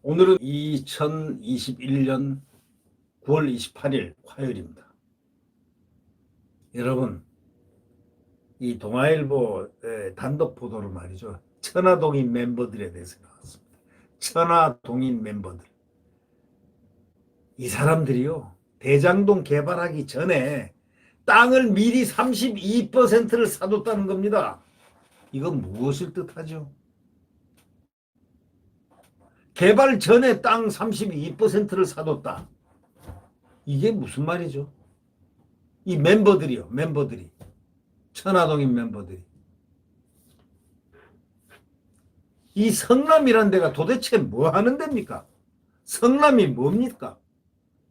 오늘은 2021년 9월 28일 화요일입니다. 여러분, 이 동아일보 단독 보도로 말이죠. 천화동인 멤버들에 대해서 나왔습니다. 천화동인 멤버들. 이 사람들이요, 대장동 개발하기 전에 땅을 미리 32%를 사뒀다는 겁니다. 이건 무엇을 뜻하죠? 개발 전에 땅 32%를 사뒀다. 이게 무슨 말이죠? 이 멤버들이요, 멤버들이. 천화동인 멤버들이. 이 성남이라는 데가 도대체 뭐 하는 데입니까? 성남이 뭡니까?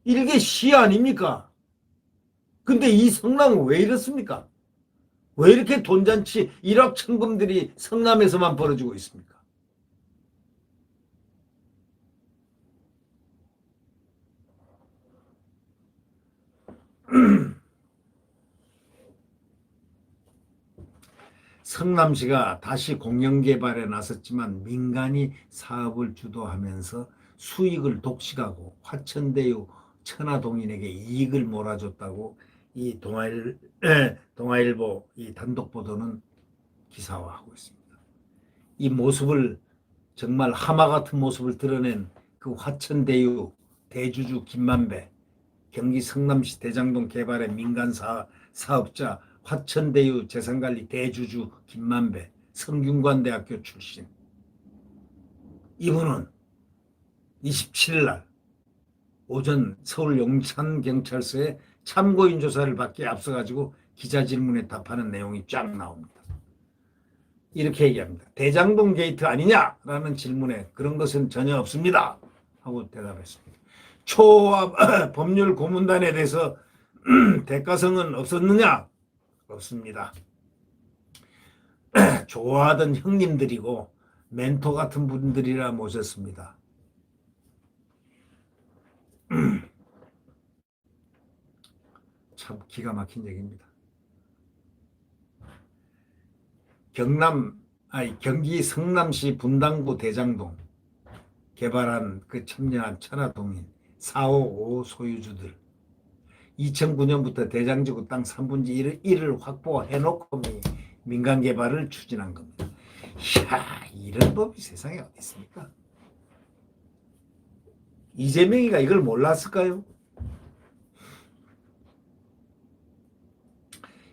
일개 시 아닙니까? 근데 이 성남은 왜 이렇습니까? 왜 이렇게 돈잔치 일확천금들이 성남에서만 벌어지고 있습니까? 성남시가 다시 공영개발에 나섰지만 민간이 사업을 주도하면서 수익을 독식하고 화천대유 천화동인에게 이익을 몰아줬다고 이 동아일보 이 단독 보도는 기사화하고 있습니다. 이 모습을 정말 하마 같은 모습을 드러낸 그 화천대유 대주주 김만배, 경기 성남시 대장동 개발의 민간 사업자 화천대유 재산관리 대주주 김만배, 성균관대학교 출신. 이분은 27일 날 오전 서울 용산경찰서에 참고인 조사를 받기에 앞서가지고 기자 질문에 답하는 내용이 쫙 나옵니다. 이렇게 얘기합니다. 대장동 게이트 아니냐라는 질문에 그런 것은 전혀 없습니다 하고 대답했습니다. 초호화 법률 고문단에 대해서 대가성은 없었느냐? 없습니다. 좋아하던 형님들이고 멘토 같은 분들이라 모셨습니다. 참 기가 막힌 얘기입니다. 경기 성남시 분당구 대장동 개발한 그 참여한 천화동인 455 소유주들 2009년부터 대장지구 땅 3분의 1을 확보해놓고 민간 개발을 추진한 겁니다. 이야, 이런 법이 세상에 어디 있습니까? 이재명이가 이걸 몰랐을까요?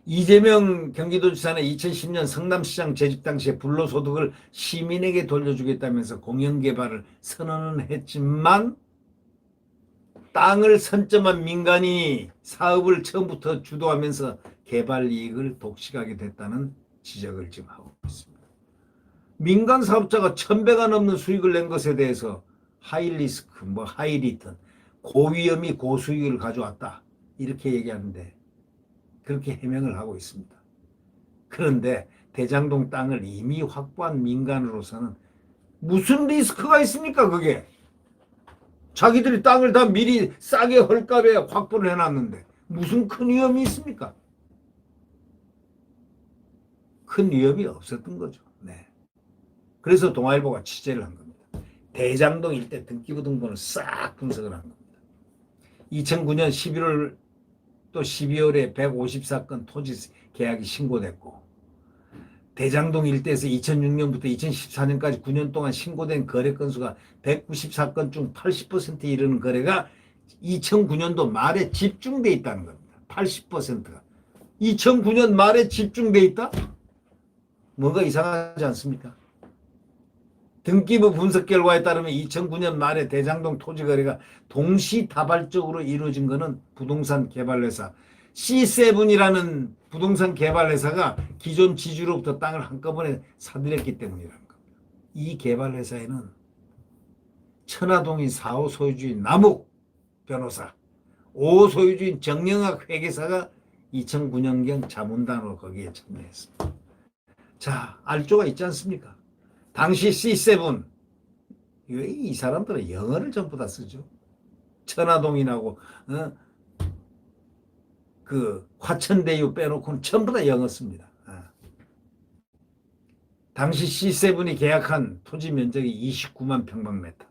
이재명 경기도지사는 2010년 성남시장 재직 당시에 불로소득을 시민에게 돌려주겠다면서 공영개발을 선언은 했지만 땅을 선점한 민간인이 사업을 처음부터 주도하면서 개발 이익을 독식하게 됐다는 지적을 지금 하고 있습니다. 민간 사업자가 1000배가 넘는 수익을 낸 것에 대해서 하이리스크, 하이리턴, 고위험이 고수익을 가져왔다 이렇게 얘기하는데 그렇게 해명을 하고 있습니다. 그런데 대장동 땅을 이미 확보한 민간으로서는 무슨 리스크가 있습니까 그게? 자기들이 땅을 다 미리 싸게 헐값에 확보를 해놨는데 무슨 큰 위험이 있습니까? 큰 위험이 없었던 거죠. 네. 그래서 동아일보가 취재를 한 겁니다. 대장동 일대 등기부 등본을 싹 분석을 한 겁니다. 2009년 11월 또 12월에 154건 토지 계약이 신고됐고 대장동 일대에서 2006년부터 2014년까지 9년 동안 신고된 거래 건수가 194건 중 80%에 이르는 거래가 2009년도 말에 집중돼 있다는 겁니다. 80%가. 2009년 말에 집중돼 있다? 뭔가 이상하지 않습니까? 등기부 분석 결과에 따르면 2009년 말에 대장동 토지 거래가 동시다발적으로 이루어진 것은 부동산 개발회사 C7이라는 부동산 개발회사가 기존 지주로부터 땅을 한꺼번에 사들였기 때문이라는 겁니다. 이 개발회사에는 천화동인 4호 소유주인 남욱 변호사, 5호 소유주인 정영학 회계사가 2009년경 자문단으로 거기에 참여했습니다. 자, 알조가 있지 않습니까? 당시 C7, 이 사람들은 영어를 전부 다 쓰죠. 천화동인하고 그 화천대유 빼놓고는 전부 다 영어 씁니다. 당시 C7이 계약한 토지 면적이 29만 평방미터.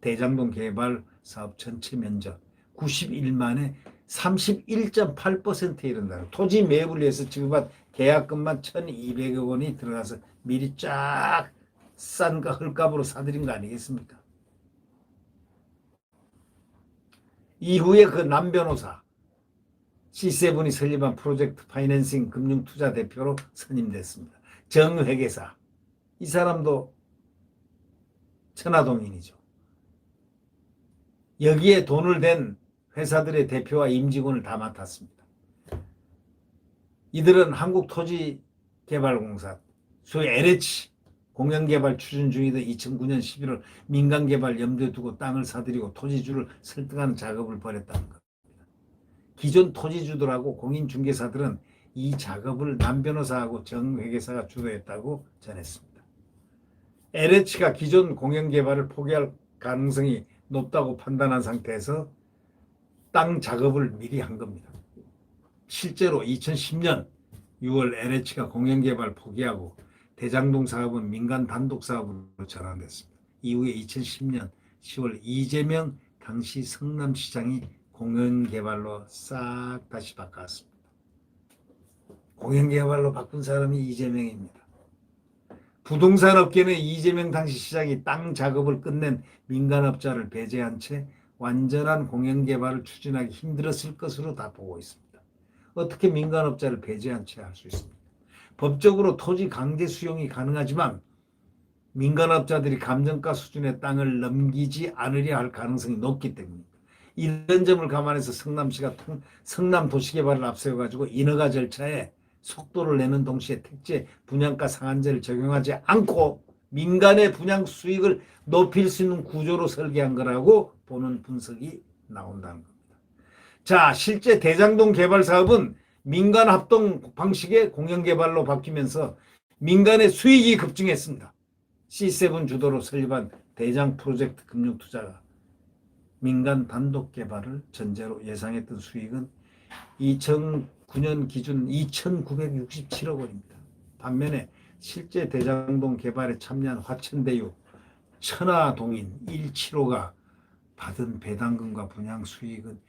대장동 개발 사업 전체 면적 91만에 31.8%에 이른다. 토지 매입을 위해서 지급한 계약금만 1,200억 원이 들어가서 미리 쫙 싼 헐값으로 사들인 거 아니겠습니까? 이후에 그 남변호사 C7이 설립한 프로젝트 파이낸싱 금융투자 대표로 선임됐습니다. 정회계사. 이 사람도 천하동인이죠. 여기에 돈을 댄 회사들의 대표와 임직원을 다 맡았습니다. 이들은 한국토지개발공사, 소위 LH 공영개발 추진 중이던 2009년 11월 민간개발 염두에 두고 땅을 사들이고 토지주를 설득하는 작업을 벌였다는 것. 기존 토지주들하고 공인중개사들은 이 작업을 남 변호사하고 정 회계사가 주도했다고 전했습니다. LH가 기존 공영개발을 포기할 가능성이 높다고 판단한 상태에서 땅 작업을 미리 한 겁니다. 실제로 2010년 6월 LH가 공영개발 포기하고 대장동 사업은 민간 단독 사업으로 전환됐습니다. 이후에 2010년 10월 이재명 당시 성남시장이 공영개발로 싹 다시 바꿨습니다. 공영개발로 바꾼 사람이 이재명입니다. 부동산 업계는 이재명 당시 시장이 땅 작업을 끝낸 민간업자를 배제한 채 완전한 공영개발을 추진하기 힘들었을 것으로 다 보고 있습니다. 어떻게 민간업자를 배제한 채 할 수 있습니까? 법적으로 토지 강제 수용이 가능하지만 민간업자들이 감정가 수준의 땅을 넘기지 않으려 할 가능성이 높기 때문입니다. 이런 점을 감안해서 성남시가 성남도시개발을 앞세워가지고 인허가 절차에 속도를 내는 동시에 택지 분양가 상한제를 적용하지 않고 민간의 분양 수익을 높일 수 있는 구조로 설계한 거라고 보는 분석이 나온다는 겁니다. 자, 실제 대장동 개발 사업은 민간 합동 방식의 공영개발로 바뀌면서 민간의 수익이 급증했습니다. C7 주도로 설립한 대장 프로젝트 금융투자가 민간 단독 개발을 전제로 예상했던 수익은 2009년 기준 2,967억 원입니다. 반면에 실제 대장동 개발에 참여한 화천대유, 천하동인, 175가 받은 배당금과 분양 수익은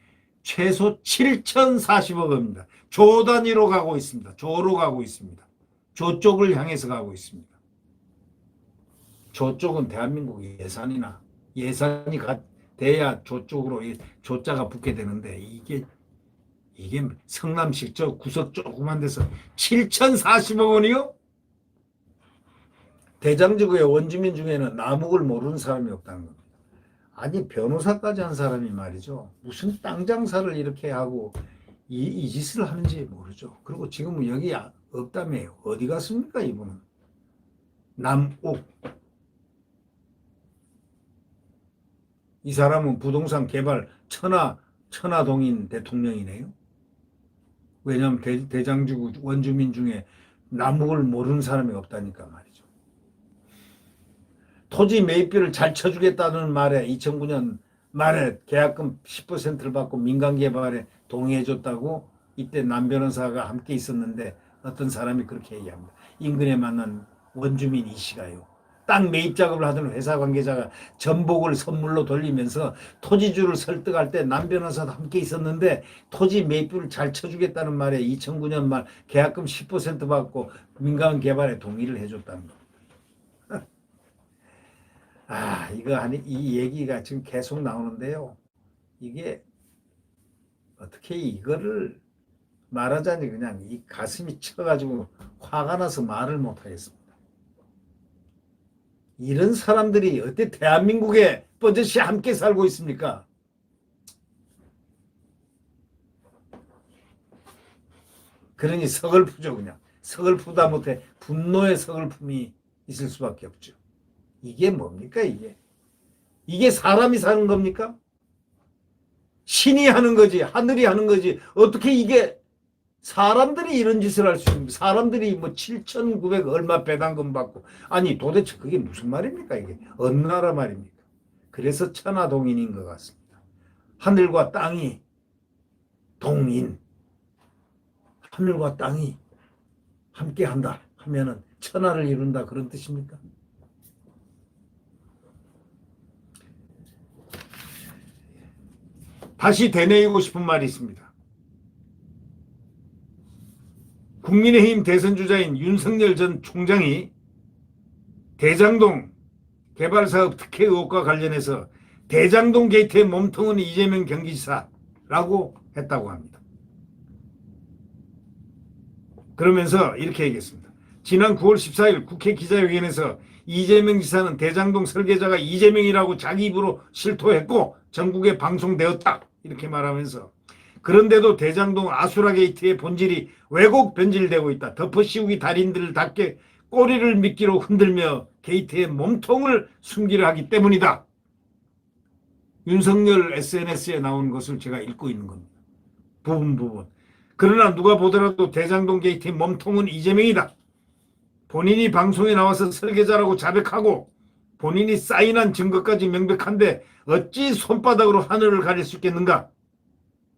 최소 7,040억 원입니다. 조 단위로 가고 있습니다. 조로 가고 있습니다. 조 쪽을 향해서 가고 있습니다. 조 쪽은 대한민국 예산이 돼야 조 쪽으로 조자가 붙게 되는데 이게 성남시 저 구석 조그만 데서 7,040억 원이요? 대장지구의 원주민 중에는 남욱을 모르는 사람이 없다는 겁니다. 아니 변호사까지 한 사람이 말이죠. 무슨 땅 장사를 이렇게 하고 이 짓을 하는지 모르죠. 그리고 지금은 여기 없다며요. 어디 갔습니까 이분은? 남욱. 이 사람은 부동산 개발 천하동인 대통령이네요. 왜냐하면 대장지구 원주민 중에 남욱을 모르는 사람이 없다니까 말이죠. 토지 매입비를 잘 쳐주겠다는 말에 2009년 말에 계약금 10%를 받고 민간개발에 동의해줬다고 이때 남 변호사가 함께 있었는데 어떤 사람이 그렇게 얘기합니다. 인근에 만난 원주민 이 씨가요. 땅 매입 작업을 하던 회사 관계자가 전복을 선물로 돌리면서 토지주를 설득할 때 남 변호사도 함께 있었는데 토지 매입비를 잘 쳐주겠다는 말에 2009년 말 계약금 10% 받고 민간 개발에 동의를 해줬다는 겁니다. 이 얘기가 지금 계속 나오는데요. 이게 어떻게 이거를 말하자니 그냥 이 가슴이 쳐가지고 화가 나서 말을 못하겠습니다. 이런 사람들이 어때 대한민국에 뻗듯이 함께 살고 있습니까? 그러니 서글프죠 그냥. 서글프다 못해 분노의 서글픔이 있을 수밖에 없죠. 이게 뭡니까 이게? 이게 사람이 사는 겁니까? 신이 하는 거지 하늘이 하는 거지 어떻게 이게 사람들이 이런 짓을 할 수 있습니까? 사람들이 뭐 7,900 얼마 배당금 받고 아니 도대체 그게 무슨 말입니까 이게? 어느 나라 말입니까? 그래서 천하동인인 것 같습니다. 하늘과 땅이 동인 하늘과 땅이 함께한다 하면은 천하를 이룬다 그런 뜻입니까? 다시 되뇌이고 싶은 말이 있습니다. 국민의힘 대선주자인 윤석열 전 총장이 대장동 개발사업 특혜 의혹과 관련해서 대장동 게이트의 몸통은 이재명 경기지사라고 했다고 합니다. 그러면서 이렇게 얘기했습니다. 지난 9월 14일 국회 기자회견에서 이재명 지사는 대장동 설계자가 이재명이라고 자기 입으로 실토했고 전국에 방송되었다 이렇게 말하면서 그런데도 대장동 아수라 게이트의 본질이 왜곡 변질되고 있다. 덮어씌우기 달인들답게 꼬리를 미끼로 흔들며 게이트의 몸통을 숨기려 하기 때문이다. 윤석열 SNS에 나온 것을 제가 읽고 있는 겁니다. 부분. 그러나 누가 보더라도 대장동 게이트의 몸통은 이재명이다. 본인이 방송에 나와서 설계자라고 자백하고 본인이 사인한 증거까지 명백한데 어찌 손바닥으로 하늘을 가릴 수 있겠는가?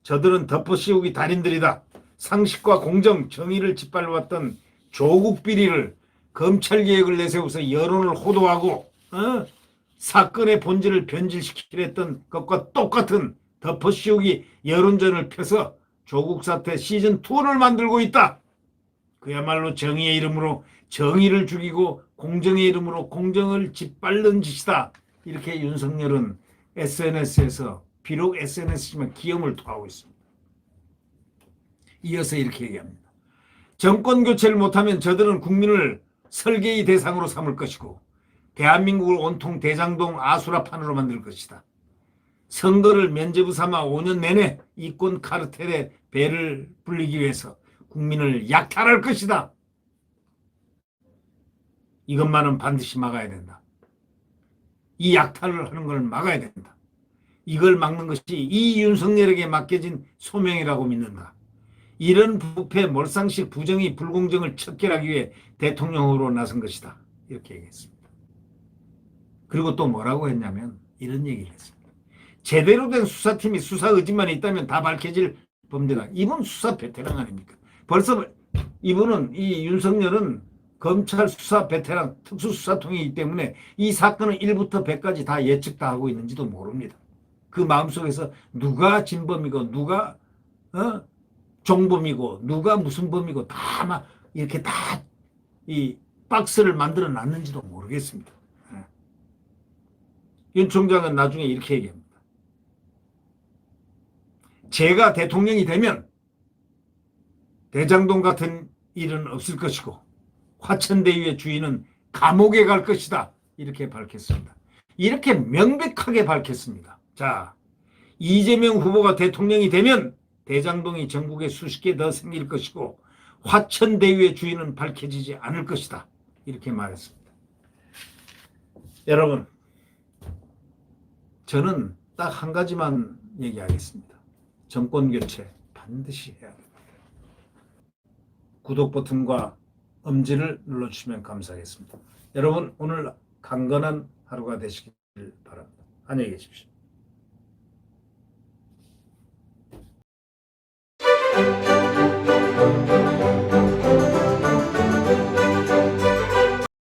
저들은 덮어씌우기 달인들이다. 상식과 공정, 정의를 짓밟았던 조국 비리를 검찰개혁을 내세워서 여론을 호도하고 사건의 본질을 변질시키려 했던 것과 똑같은 덮어씌우기 여론전을 펴서 조국 사태 시즌2를 만들고 있다. 그야말로 정의의 이름으로 정의를 죽이고 공정의 이름으로 공정을 짓밟는 짓이다. 이렇게 윤석열은 SNS에서 비록 SNS지만 기염을 토하고 있습니다. 이어서 이렇게 얘기합니다. 정권 교체를 못하면 저들은 국민을 설계의 대상으로 삼을 것이고 대한민국을 온통 대장동 아수라판으로 만들 것이다. 선거를 면죄부 삼아 5년 내내 이권 카르텔의 배를 불리기 위해서 국민을 약탈할 것이다. 이것만은 반드시 막아야 된다. 이 약탈을 하는 걸 막아야 된다. 이걸 막는 것이 이 윤석열에게 맡겨진 소명이라고 믿는다. 이런 부패, 몰상식, 부정의, 불공정을 척결하기 위해 대통령으로 나선 것이다. 이렇게 얘기했습니다. 그리고 또 뭐라고 했냐면 이런 얘기를 했습니다. 제대로 된 수사팀이 수사 의지만 있다면 다 밝혀질 범죄다. 이분 수사 베테랑 아닙니까? 벌써 이분은 이 윤석열은 검찰 수사 베테랑 특수수사통이기 때문에 이 사건은 1부터 100까지 다 예측 다 하고 있는지도 모릅니다. 그 마음속에서 누가 진범이고 누가 종범이고 누가 무슨 범이고 다 막 이렇게 다 이 박스를 만들어 놨는지도 모르겠습니다. 윤 총장은 나중에 이렇게 얘기합니다. 제가 대통령이 되면 대장동 같은 일은 없을 것이고 화천대유의 주인은 감옥에 갈 것이다. 이렇게 밝혔습니다. 이렇게 명백하게 밝혔습니다. 자, 이재명 후보가 대통령이 되면 대장동이 전국에 수십 개 더 생길 것이고 화천대유의 주인은 밝혀지지 않을 것이다. 이렇게 말했습니다. 여러분, 저는 딱 한 가지만 얘기하겠습니다. 정권교체 반드시 해야 합니다. 구독 버튼과 엄지를 눌러주시면 감사하겠습니다. 여러분, 오늘 강건한 하루가 되시길 바랍니다. 안녕히 계십시오.